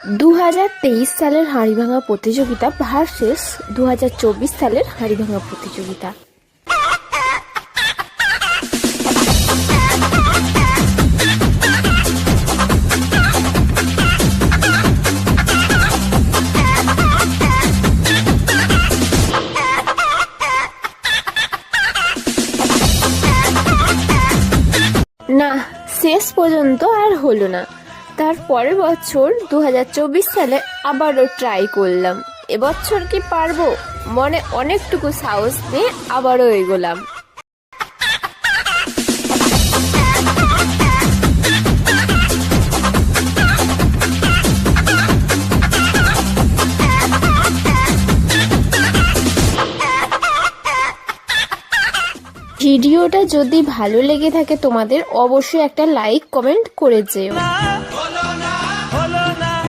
2023 সালের হাঁড়িভাঙা প্রতিযোগিতা ভার্সেস 2024 সালের হাঁড়িভাঙা প্রতিযোগিতা। না, শেষ পর্যন্ত আর হলো না। তার পরের বছর 2024 সালে আবারও ট্রাই করলাম। এবছর কি পারবো? মনে অনেকটুকু সাহস নিয়ে আবারও এগোলাম। ভিডিওটা যদি ভালো লেগে থাকে তোমাদের, অবশ্যই একটা লাইক কমেন্ট করে যেও।